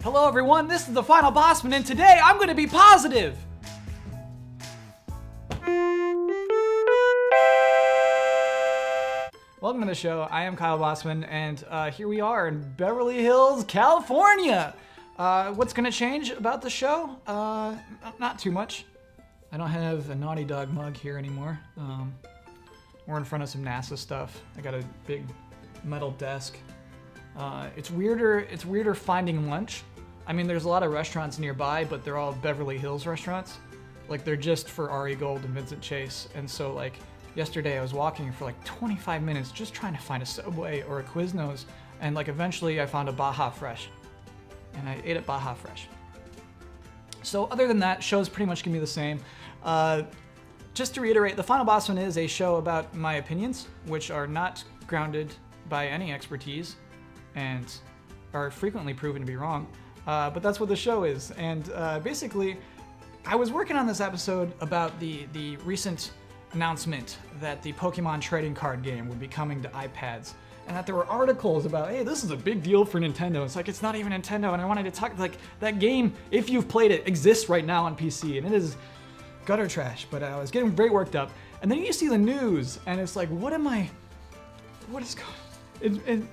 Hello everyone, this is the Final Bosman, and today I'm going to be positive! Welcome to the show. I am Kyle Bosman, and here we are in Beverly Hills, California! What's going to change about the show? Not too much. I don't have a Naughty Dog mug here anymore. We're in front of some NASA stuff. I got a big metal desk. It's weirder finding lunch. I mean, there's a lot of restaurants nearby, but they're all Beverly Hills restaurants. Like, they're just for Ari Gold and Vincent Chase. And so, like, yesterday I was walking for like 25 minutes just trying to find a Subway or a Quiznos. And, like, eventually I found a Baja Fresh. And I ate at Baja Fresh. So, other than that, shows pretty much give me the same. Just to reiterate, The Final Bosman is a show about my opinions, which are not grounded by any expertise and are frequently proven to be wrong. But that's what the show is. And basically, I was working on this episode about the recent announcement that the Pokemon trading card game would be coming to iPads. And that there were articles about, hey, this is a big deal for Nintendo. It's like, it's not even Nintendo. And I wanted to talk, like, that game, if you've played it, exists right now on PC. And it is gutter trash. But I was getting very worked up. And then you see the news, and it's like, what is going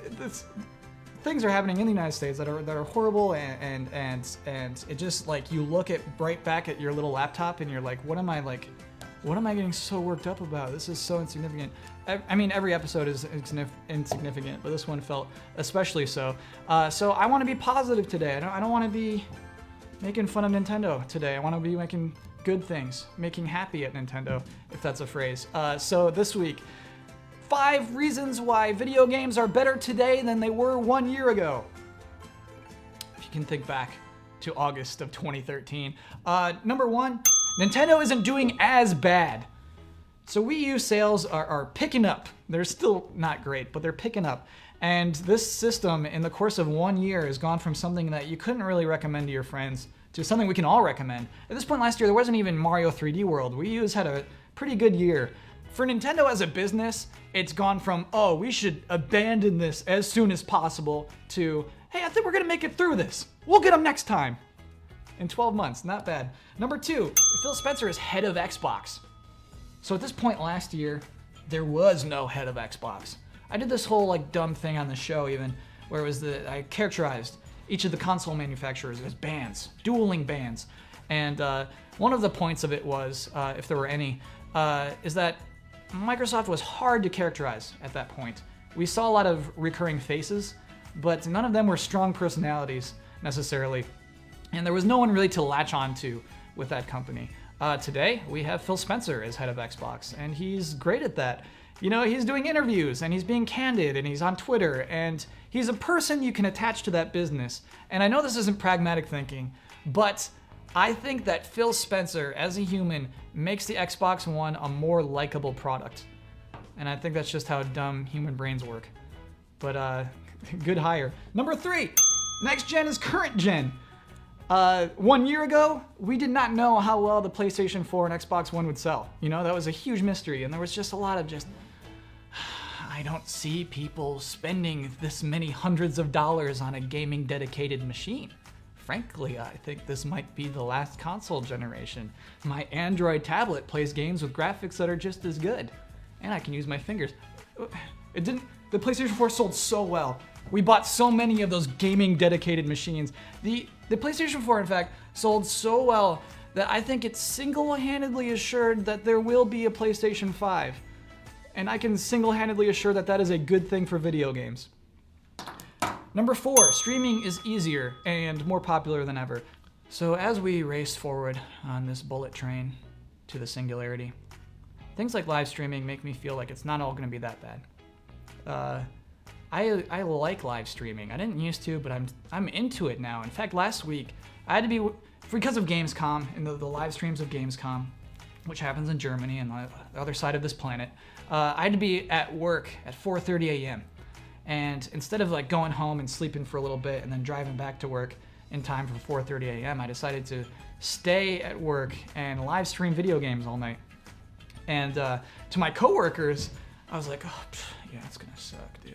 things are happening in the United States that are horrible, and it just, like, you look at right back at your little laptop and you're like, what am I getting so worked up about? This is so insignificant. I mean, every episode is insignificant, but this one felt especially so. So I want to be positive today. I don't want to be making fun of Nintendo today. I want to be making good things, making happy at Nintendo, if that's a phrase. So this week, 5 reasons why video games are better today than they were 1 year ago. If you can think back to August of 2013. Number 1, Nintendo isn't doing as bad. So Wii U sales are picking up. They're still not great, but they're picking up. And this system, in the course of 1 year, has gone from something that you couldn't really recommend to your friends to something we can all recommend. At this point last year, there wasn't even Mario 3D World. Wii U's had a pretty good year. For Nintendo as a business, it's gone from, oh, we should abandon this as soon as possible, to, hey, I think we're gonna make it through this. We'll get them next time. In 12 months, not bad. Number 2, Phil Spencer is head of Xbox. So at this point last year, there was no head of Xbox. I did this whole, like, dumb thing on the show even, where it was I characterized each of the console manufacturers as bands, dueling bands. And one of the points of it was, if there were any, is that Microsoft was hard to characterize at that point. We saw a lot of recurring faces, but none of them were strong personalities necessarily. And there was no one really to latch on to with that company. Today, we have Phil Spencer as head of Xbox, and he's great at that. You know, he's doing interviews, and he's being candid, and he's on Twitter, and he's a person you can attach to that business. And I know this isn't pragmatic thinking, but I think that Phil Spencer, as a human, makes the Xbox One a more likable product. And I think that's just how dumb human brains work. But, good hire. Number 3, next gen is current gen. 1 year ago, we did not know how well the PlayStation 4 and Xbox One would sell. You know, that was a huge mystery, and there was just a lot of I don't see people spending this many hundreds of dollars on a gaming dedicated machine. Frankly, I think this might be the last console generation. My Android tablet plays games with graphics that are just as good. And I can use my fingers. The PlayStation 4 sold so well. We bought so many of those gaming dedicated machines. The PlayStation 4, in fact, sold so well that I think it's single-handedly assured that there will be a PlayStation 5. And I can single-handedly assure that that is a good thing for video games. Number 4, streaming is easier and more popular than ever. So as we race forward on this bullet train to the singularity, things like live streaming make me feel like it's not all gonna be that bad. I like live streaming. I didn't used to, but I'm into it now. In fact, last week, I had to be, because of Gamescom and the live streams of Gamescom, which happens in Germany and the other side of this planet, I had to be at work at 4:30 a.m. And instead of, like, going home and sleeping for a little bit and then driving back to work in time for 4:30 a.m., I decided to stay at work and live stream video games all night. And to my coworkers, I was like, oh, yeah, it's gonna suck, dude.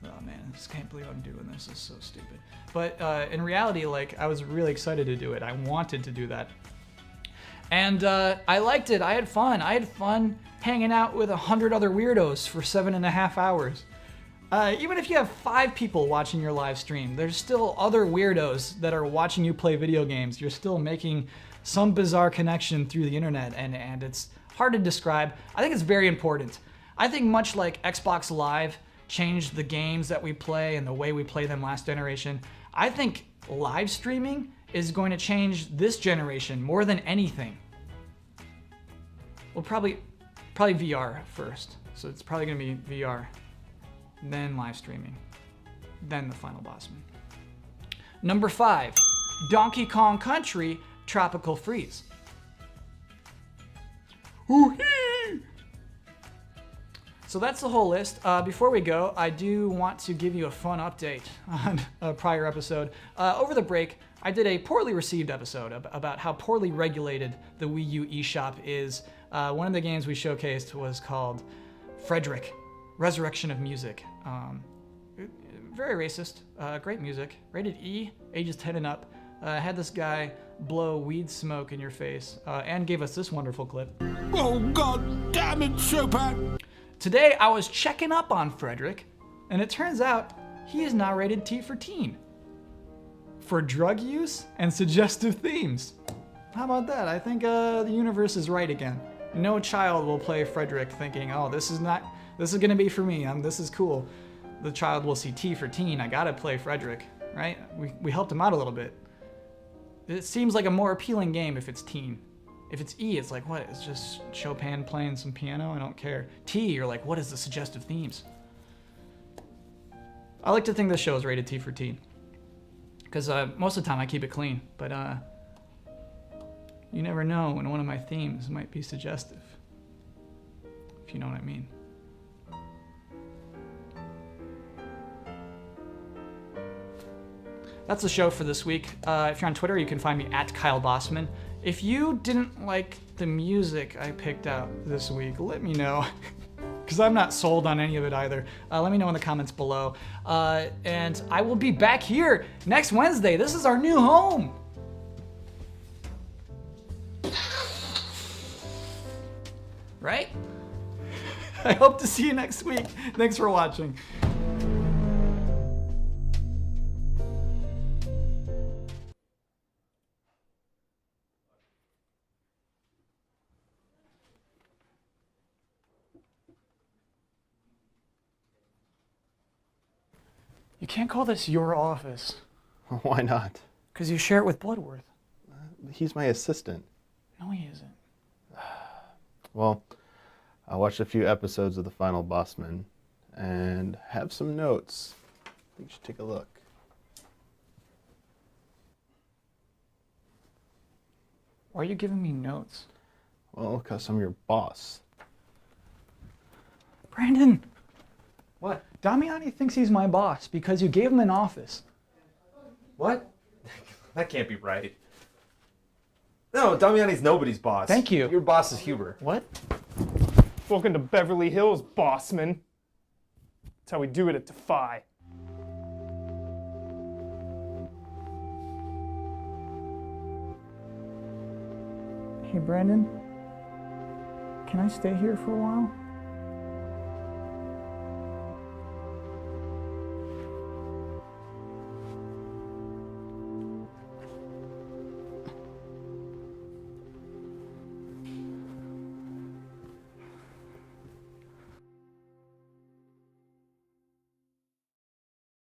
Oh man, I just can't believe I'm doing this. This is so stupid. But in reality, like, I was really excited to do it. I wanted to do that. And I liked it. I had fun. I had fun hanging out with 100 other weirdos for 7.5 hours. Even if you have 5 people watching your live stream, there's still other weirdos that are watching you play video games. You're still making some bizarre connection through the internet, and it's hard to describe. I think it's very important. I think much like Xbox Live changed the games that we play and the way we play them last generation, I think live streaming is going to change this generation more than anything. Well, probably VR first. So it's probably gonna be VR, then live streaming, then the final Bosman. Number 5, Donkey Kong Country Tropical Freeze. Woo-hee! So that's the whole list. Before we go, I do want to give you a fun update on a prior episode. Over the break, I did a poorly received episode about how poorly regulated the Wii U eShop is. One of the games we showcased was called Frederick, Resurrection of Music. Very racist, great music, rated E, ages 10 and up. Had this guy blow weed smoke in your face, and gave us this wonderful clip. Oh, God damn it, Chopin! Today, I was checking up on Frederick, and it turns out he is now rated T for teen. For drug use and suggestive themes. How about that? I think the universe is right again. No child will play Frederick thinking, oh, this is gonna be for me, this is cool. The child will see T for teen, I gotta play Frederick, right? We helped him out a little bit. It seems like a more appealing game if it's teen. If it's E, it's like, what? It's just Chopin playing some piano? I don't care. T, you're like, what is the suggestive themes? I like to think this show is rated T for teen. Because most of the time I keep it clean. But you never know when one of my themes might be suggestive. If you know what I mean. That's the show for this week. If you're on Twitter, you can find me at Kyle Bosman. If you didn't like the music I picked out this week, let me know. Because I'm not sold on any of it either. Let me know in the comments below. And I will be back here next Wednesday. This is our new home. Right? I hope to see you next week. Thanks for watching. You can't call this your office. Why not? Because you share it with Bloodworth. He's my assistant. No, he isn't. Well, I watched a few episodes of the final Bosman and have some notes. I think you should take a look. Why are you giving me notes? Well, because I'm your boss. Brandon! What? Damiani thinks he's my boss because you gave him an office. What? That can't be right. No, Damiani's nobody's boss. Thank you. Your boss is Huber. What? Welcome to Beverly Hills, Bosman. That's how we do it at Defy. Hey, Brandon. Can I stay here for a while?